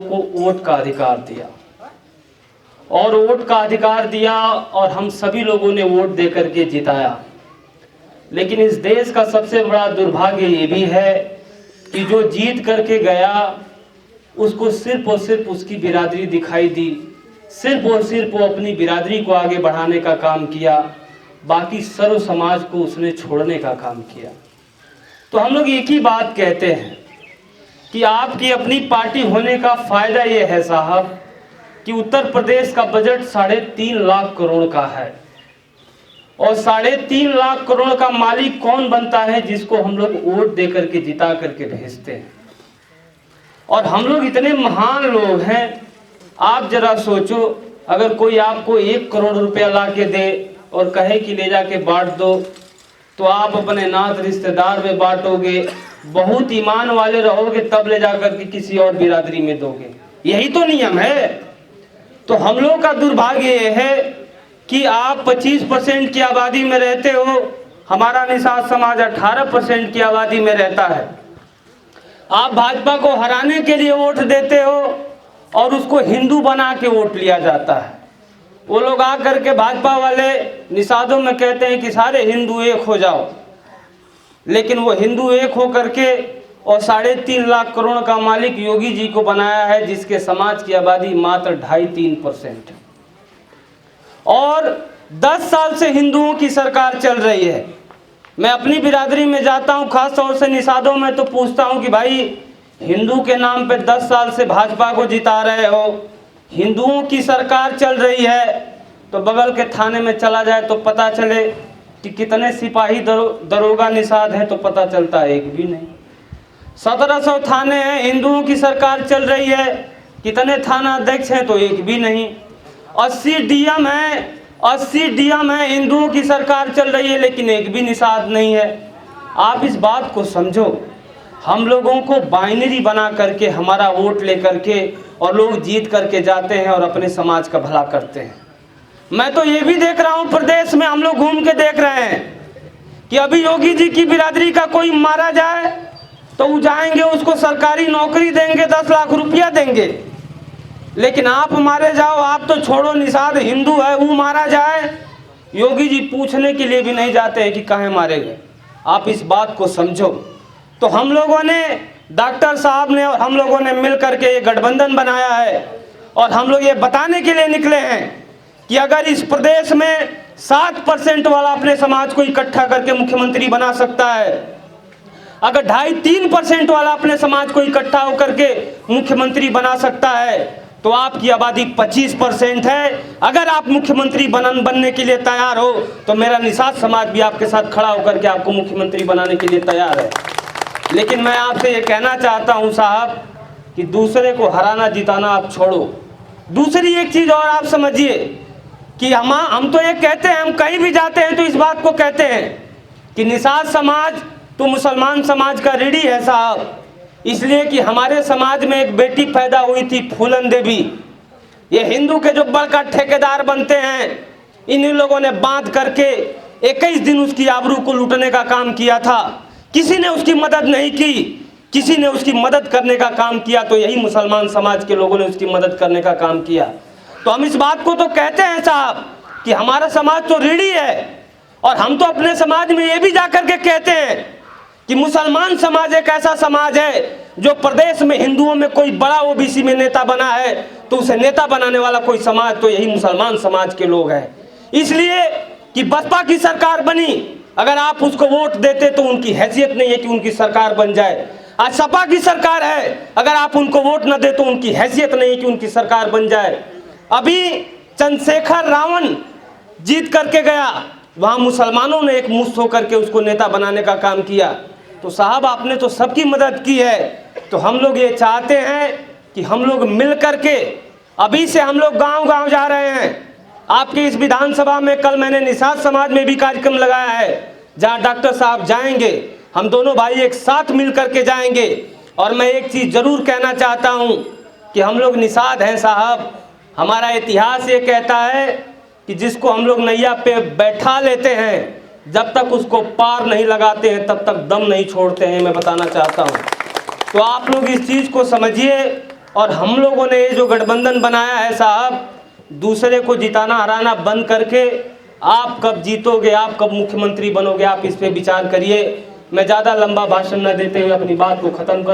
को वोट का अधिकार दिया और वोट का अधिकार दिया और हम सभी लोगों ने वोट देकर के जिताया। लेकिन इस देश का सबसे बड़ा दुर्भाग्य ये भी है कि जो जीत करके गया उसको सिर्फ और सिर्फ उसकी बिरादरी दिखाई दी, सिर्फ और सिर्फ वो अपनी बिरादरी को आगे बढ़ाने का काम किया, बाकी सर्व समाज को उसने छोड़ने का काम किया। तो हम लोग एक ही बात कहते हैं कि आपकी अपनी पार्टी होने का फायदा ये है साहब कि उत्तर प्रदेश का बजट 3.5 लाख करोड़ का है और 3.5 लाख करोड़ का मालिक कौन बनता है? जिसको हम लोग वोट दे करके जिता करके भेजते हैं। और हम लोग इतने महान लोग हैं, आप जरा सोचो, अगर कोई आपको 1 करोड़ रुपया ला के दे और कहे कि ले जाके बांट दो, तो आप अपने नात रिश्तेदार में बांटोगे, बहुत ईमान वाले रहोगे, तब ले जाकर के किसी और बिरादरी में दोगे। यही तो नियम है। तो हम लोग का दुर्भाग्य ये है कि आप 25% की आबादी में रहते हो, हमारा निषाद समाज 18% की आबादी में रहता है। आप भाजपा को हराने के लिए वोट देते हो और उसको हिंदू बना के वोट लिया जाता है। वो लोग आकर के भाजपा वाले निषादों में कहते हैं कि सारे हिंदू एक हो जाओ, लेकिन वो हिंदू एक हो करके और 3.5 लाख करोड़ का मालिक योगी जी को बनाया है, जिसके समाज की आबादी मात्र 2.5-3% और 10 साल से हिंदुओं की सरकार चल रही है। मैं अपनी बिरादरी में जाता हूं, खास तौर से निषादों में, तो पूछता हूं कि भाई हिंदू के नाम पे 10 साल से भाजपा को जिता रहे हो, हिंदुओं की सरकार चल रही है, तो बगल के थाने में चला जाए तो पता चले कि कितने सिपाही दरोगा निषाद हैं, तो पता चलता है एक भी नहीं। 1700 थाने हैं, हिंदुओं की सरकार चल रही है, कितने थाना अध्यक्ष हैं, तो एक भी नहीं। 80 डीएम है, 80 डीएम है, हिंदुओं की सरकार चल रही है, लेकिन एक भी निषाद नहीं है। आप इस बात को समझो, हम लोगों को बाइनरी बना करके हमारा वोट लेकर के और लोग जीत करके जाते हैं और अपने समाज का भला करते हैं। मैं तो ये भी देख रहा हूँ, प्रदेश में हम लोग घूम के देख रहे हैं कि अभी योगी जी की बिरादरी का कोई मारा जाए तो वो जाएंगे, उसको सरकारी नौकरी देंगे, 10 लाख रुपया देंगे। लेकिन आप मारे जाओ, आप तो छोड़ो, निषाद हिंदू है, वो मारा जाए, योगी जी पूछने के लिए भी नहीं जाते हैं कि काहे मारे गए। आप इस बात को समझो। तो हम लोगों ने, डॉक्टर साहब ने और हम लोगों ने मिल करके ये गठबंधन बनाया है और हम लोग ये बताने के लिए निकले हैं कि अगर इस प्रदेश में 7% वाला अपने समाज को इकट्ठा करके मुख्यमंत्री बना सकता है, अगर 2.5-3% वाला अपने समाज को इकट्ठा होकर के मुख्यमंत्री बना सकता है, तो आपकी आबादी 25% है। अगर आप मुख्यमंत्री बनने के लिए तैयार हो, तो मेरा निषाद समाज भी आपके साथ खड़ा होकर के आपको मुख्यमंत्री बनाने के लिए तैयार है। लेकिन मैं आपसे ये कहना चाहता हूं साहब कि दूसरे को हराना जिताना आप छोड़ो। दूसरी एक चीज़ और आप समझिए कि हम तो ये कहते हैं, हम कहीं भी जाते हैं तो इस बात को कहते हैं कि निषाद समाज तो मुसलमान समाज का रीढ़ी है साहब, इसलिए कि हमारे समाज में एक बेटी पैदा हुई थी, फूलन देवी। ये हिंदू के जो बड़का ठेकेदार बनते हैं, इन्हीं लोगों ने बांध करके 21 दिन उसकी आबरू को लूटने का काम किया था। किसी ने उसकी मदद नहीं की, किसी ने उसकी मदद करने का काम किया, तो यही मुसलमान समाज के लोगों ने उसकी मदद करने का काम किया। तो हम इस बात को तो कहते हैं साहब कि हमारा समाज तो रीढ़ी है, और हम तो अपने समाज में ये भी जाकर के कहते हैं कि मुसलमान समाज एक ऐसा समाज है जो प्रदेश में हिंदुओं में कोई बड़ा ओबीसी में नेता बना है, तो उसे नेता बनाने वाला कोई समाज तो यही मुसलमान समाज के लोग हैं। इसलिए कि बसपा की सरकार बनी, अगर आप उसको वोट देते तो उनकी हैसियत नहीं है कि उनकी सरकार बन जाए। आज सपा की सरकार है, अगर आप उनको वोट न दे तो उनकी हैसियत नहीं है कि उनकी सरकार बन जाए। अभी चंद्रशेखर रावण जीत करके गया, वहाँ मुसलमानों ने एक मुश्त होकर के उसको नेता बनाने का काम किया। तो साहब आपने तो सबकी मदद की है, तो हम लोग ये चाहते हैं कि हम लोग मिल करके, अभी से हम लोग गांव-गांव जा रहे हैं। आपके इस विधानसभा में कल मैंने निषाद समाज में भी कार्यक्रम लगाया है, जहां डॉक्टर साहब जाएंगे, हम दोनों भाई एक साथ मिल करके जाएंगे। और मैं एक चीज़ ज़रूर कहना चाहता हूं कि हम लोग निषाद हैं साहब, हमारा इतिहास ये कहता है कि जिसको हम लोग नैया पे बैठा लेते हैं, जब तक उसको पार नहीं लगाते हैं तब तक दम नहीं छोड़ते हैं, मैं बताना चाहता हूं। तो आप लोग इस चीज़ को समझिए और हम लोगों ने ये जो गठबंधन बनाया है साहब, दूसरे को जिताना हराना बंद करके आप कब जीतोगे, आप कब मुख्यमंत्री बनोगे, आप इस पे विचार करिए। मैं ज़्यादा लंबा भाषण न देते हुए अपनी बात को ख़त्म कर